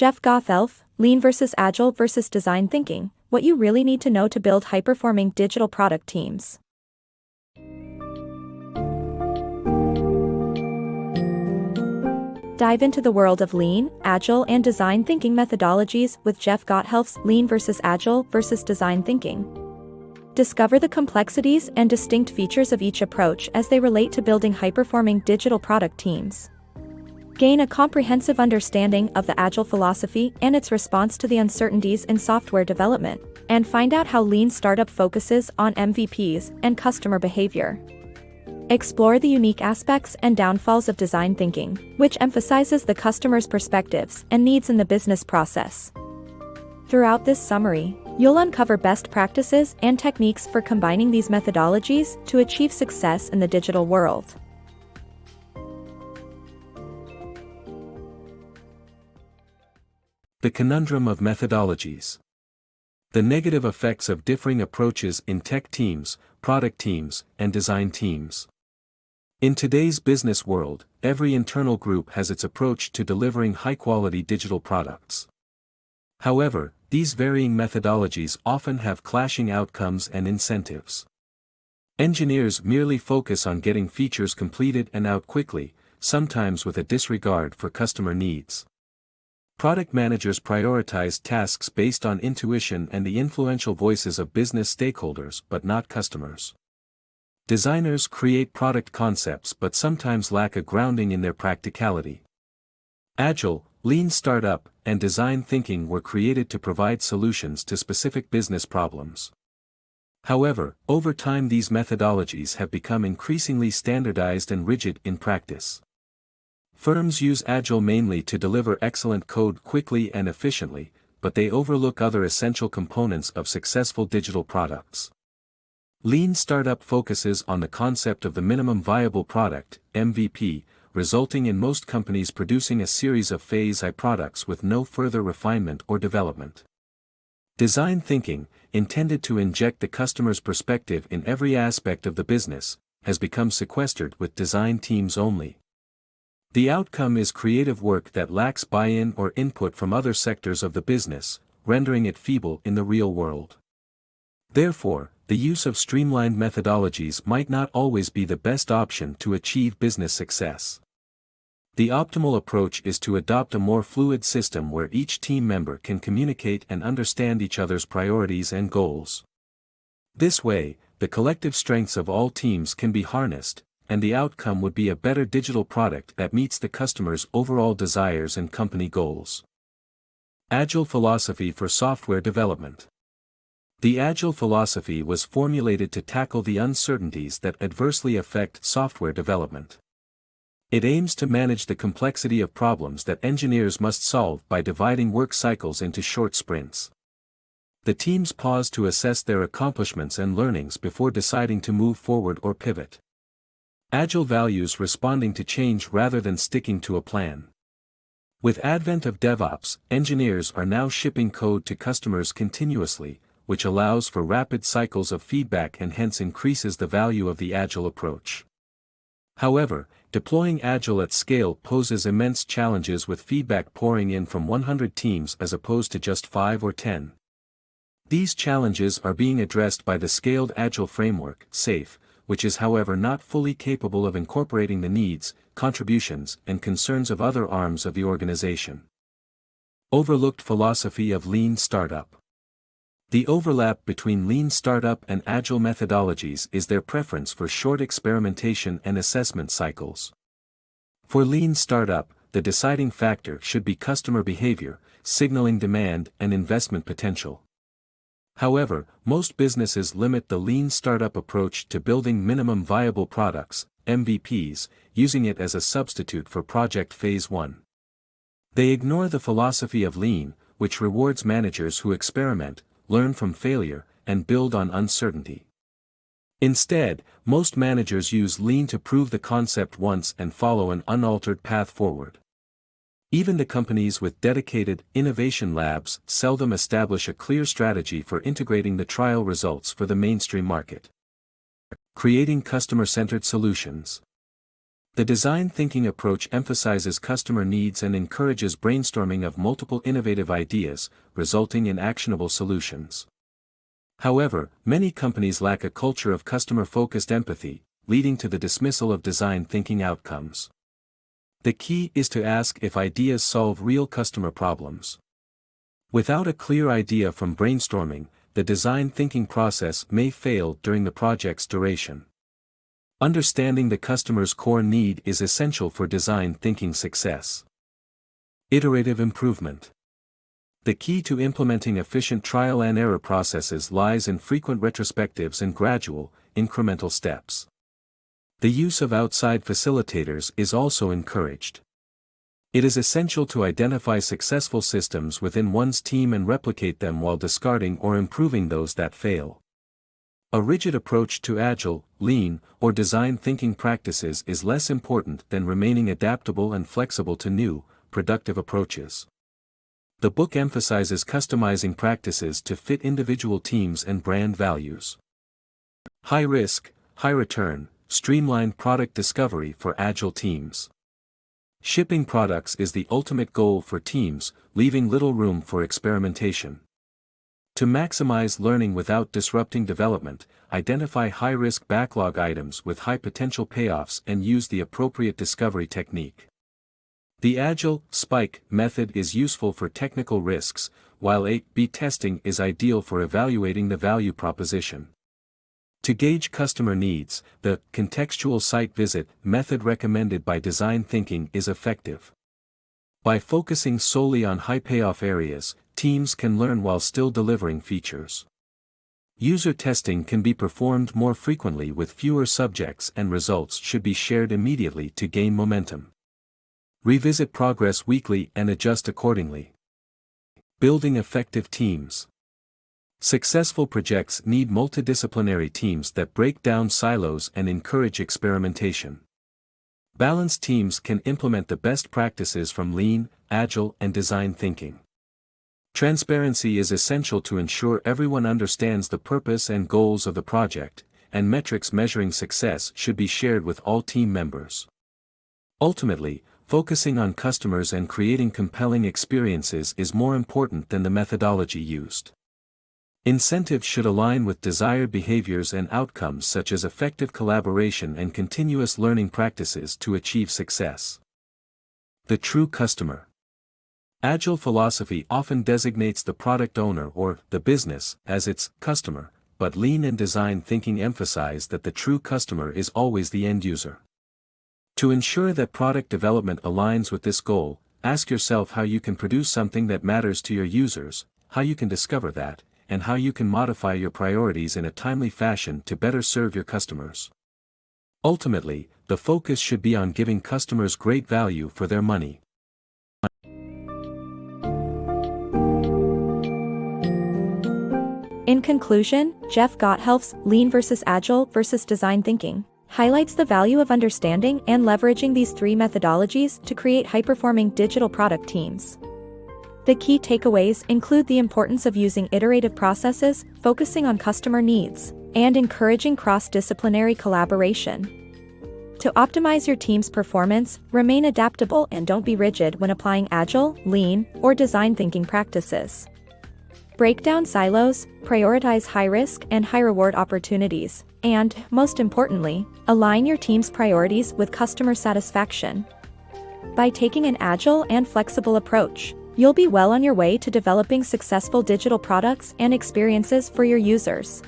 Jeff Gothelf, Lean versus Agile versus Design Thinking, what you really need to know to build high-performing digital product teams. Dive into the world of Lean, Agile and Design Thinking methodologies with Jeff Gothelf's Lean versus Agile versus Design Thinking. Discover the complexities and distinct features of each approach as they relate to building high-performing digital product teams. Gain a comprehensive understanding of the Agile philosophy and its response to the uncertainties in software development, and find out how Lean Startup focuses on MVPs and customer behavior. Explore the unique aspects and downfalls of design thinking, which emphasizes the customer's perspectives and needs in the business process. Throughout this summary, you'll uncover best practices and techniques for combining these methodologies to achieve success in the digital world. The Conundrum of Methodologies. The negative effects of differing approaches in tech teams, product teams, and design teams. In today's business world, every internal group has its approach to delivering high-quality digital products. However, these varying methodologies often have clashing outcomes and incentives. Engineers merely focus on getting features completed and out quickly, sometimes with a disregard for customer needs. Product managers prioritize tasks based on intuition and the influential voices of business stakeholders but not customers. Designers create product concepts but sometimes lack a grounding in their practicality. Agile, Lean Startup, and Design Thinking were created to provide solutions to specific business problems. However, over time these methodologies have become increasingly standardized and rigid in practice. Firms use Agile mainly to deliver excellent code quickly and efficiently, but they overlook other essential components of successful digital products. Lean Startup focuses on the concept of the minimum viable product, MVP, resulting in most companies producing a series of Phase I products with no further refinement or development. Design Thinking, intended to inject the customer's perspective in every aspect of the business, has become sequestered with design teams only. The outcome is creative work that lacks buy-in or input from other sectors of the business, rendering it feeble in the real world. Therefore, the use of streamlined methodologies might not always be the best option to achieve business success. The optimal approach is to adopt a more fluid system where each team member can communicate and understand each other's priorities and goals. This way, the collective strengths of all teams can be harnessed, and the outcome would be a better digital product that meets the customer's overall desires and company goals. Agile philosophy for software development. The Agile philosophy was formulated to tackle the uncertainties that adversely affect software development. It aims to manage the complexity of problems that engineers must solve by dividing work cycles into short sprints. The teams pause to assess their accomplishments and learnings before deciding to move forward or pivot. Agile values responding to change rather than sticking to a plan. With advent of DevOps, engineers are now shipping code to customers continuously, which allows for rapid cycles of feedback and hence increases the value of the Agile approach. However, deploying Agile at scale poses immense challenges with feedback pouring in from 100 teams as opposed to just 5 or 10. These challenges are being addressed by the Scaled Agile Framework, SAFe, which is however not fully capable of incorporating the needs, contributions, and concerns of other arms of the organization. Overlooked philosophy of Lean Startup. The overlap between Lean Startup and Agile methodologies is their preference for short experimentation and assessment cycles. For Lean Startup, the deciding factor should be customer behavior, signaling demand and investment potential. However, most businesses limit the Lean Startup approach to building minimum viable products, MVPs, using it as a substitute for project Phase I. They ignore the philosophy of Lean, which rewards managers who experiment, learn from failure, and build on uncertainty. Instead, most managers use Lean to prove the concept once and follow an unaltered path forward. Even the companies with dedicated innovation labs seldom establish a clear strategy for integrating the trial results for the mainstream market. Creating customer-centered solutions. The design thinking approach emphasizes customer needs and encourages brainstorming of multiple innovative ideas, resulting in actionable solutions. However, many companies lack a culture of customer-focused empathy, leading to the dismissal of design thinking outcomes. The key is to ask if ideas solve real customer problems. Without a clear idea from brainstorming, the design thinking process may fail during the project's duration. Understanding the customer's core need is essential for design thinking success. Iterative improvement. The key to implementing efficient trial and error processes lies in frequent retrospectives and gradual, incremental steps. The use of outside facilitators is also encouraged. It is essential to identify successful systems within one's team and replicate them while discarding or improving those that fail. A rigid approach to Agile, Lean, or design thinking practices is less important than remaining adaptable and flexible to new, productive approaches. The book emphasizes customizing practices to fit individual teams and brand values. High risk, high return, streamlined product discovery for Agile teams. Shipping products is the ultimate goal for teams, leaving little room for experimentation. To maximize learning without disrupting development, identify high-risk backlog items with high potential payoffs and use the appropriate discovery technique. The Agile spike method is useful for technical risks, while A/B testing is ideal for evaluating the value proposition. To gauge customer needs, the contextual site visit method recommended by design thinking is effective. By focusing solely on high payoff areas, teams can learn while still delivering features. User testing can be performed more frequently with fewer subjects and results should be shared immediately to gain momentum. Revisit progress weekly and adjust accordingly. Building effective teams. Successful projects need multidisciplinary teams that break down silos and encourage experimentation. Balanced teams can implement the best practices from Lean, Agile, and design thinking. Transparency is essential to ensure everyone understands the purpose and goals of the project, and metrics measuring success should be shared with all team members. Ultimately, focusing on customers and creating compelling experiences is more important than the methodology used. Incentives should align with desired behaviors and outcomes such as effective collaboration and continuous learning practices to achieve success. The true customer. Agile philosophy often designates the product owner or the business as its customer, but Lean and design thinking emphasize that the true customer is always the end user. To ensure that product development aligns with this goal, ask yourself how you can produce something that matters to your users, how you can discover that, and how you can modify your priorities in a timely fashion to better serve your customers. Ultimately, the focus should be on giving customers great value for their money. In conclusion, Jeff Gothelf's Lean versus Agile versus Design Thinking highlights the value of understanding and leveraging these three methodologies to create high-performing digital product teams. The key takeaways include the importance of using iterative processes, focusing on customer needs, and encouraging cross-disciplinary collaboration. To optimize your team's performance, remain adaptable and don't be rigid when applying Agile, Lean, or design thinking practices. Break down silos, prioritize high-risk and high-reward opportunities, and, most importantly, align your team's priorities with customer satisfaction. By taking an agile and flexible approach, you'll be well on your way to developing successful digital products and experiences for your users.